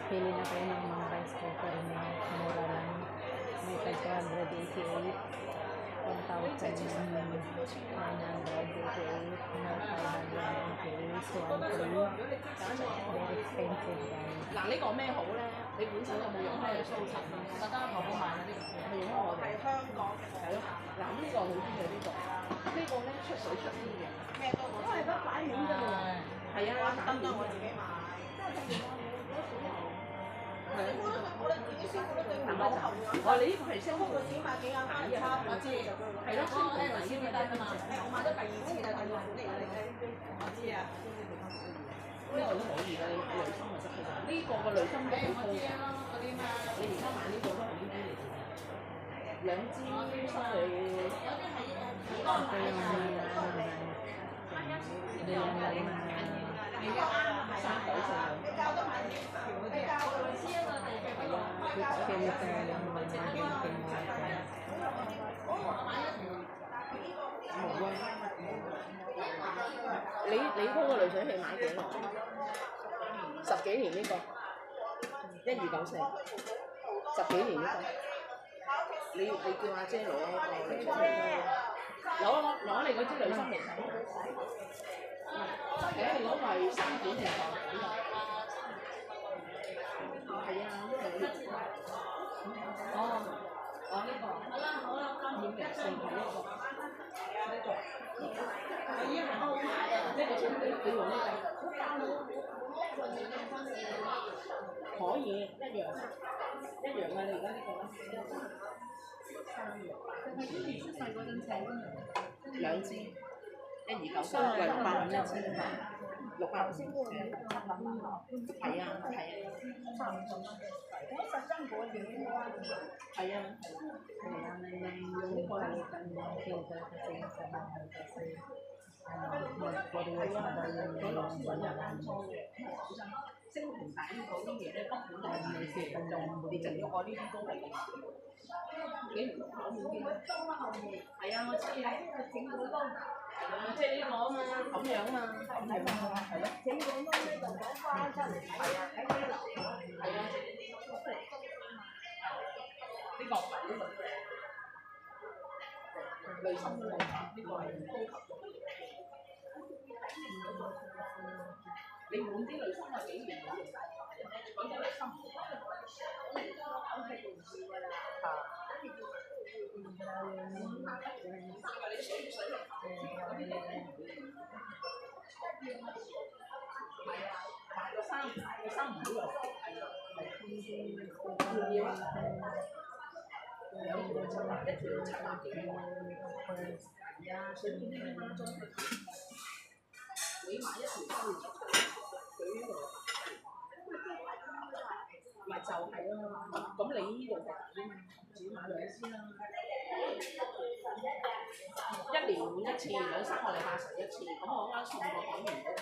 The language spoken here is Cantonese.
Pili na kayo ng mga rice cooker niya. Mura lang. May tag 288, 1,988, no 598, 1,300. Very expensive guys. 嗱，呢個咩好咧？你本身有冇用開蘇塵啊？我覺得好好買啊！呢個係用開我哋香港嘅係咯。嗱，咁呢個好啲嘅呢個，呢個咧出水出啲嘅，咩都冇，都係得擺面啫喎。係啊，擺面我自己買。係啊，我哋自己燒嗰對唔好厚㗎。哦，你呢個係燒嗰個自己買幾啱翻嚟差，我知。係咯，燒嗰個燒幾得㗎嘛？我買咗第二次啦，第二款嚟㗎，我知啊。呢個都可以㗎，你濾芯咪得㗎啦。呢個個濾芯都好高㗎。你而家買呢個都係呢啲嚟㗎。兩支收你。你嗰個濾水器買幾耐？10幾年呢個，1294，10幾年呢個。你叫阿姐攞個濾水器，攞你嗰支濾芯嚟睇。嗰個係3款嚟㗎。係啊，呢個哦呢個。好啦，204係呢個。已經係好買啊！呢個請你用呢個。可以一樣啊！你而家呢個3樣。出世嗰陣請2支，1293，貴650一支，650。係啊。係啊。星盤底嗰啲嘢咧，根本就係你嘅運動，你就要我呢啲都係幾唔好面嘅。係啊，我知你整好多，即係呢個啊嘛，咁樣啊嘛，係咯。整好多呢就講花出嚟，係啊，喺呢度，係啊，呢個唔係呢個濾芯嘅濾芯，呢個係高級嘅。你換啲濾芯有幾年冇用？嗰啲濾芯唔好講。買個衫唔好用。有個就話1條700幾喎。係啊，所以呢啲包裝你買1條都要佢呢度。咪就係咯，咁你呢度就點？自己買2支啦。1年換1次，2、3個禮拜洗1次，咁我啱送個9年俾你。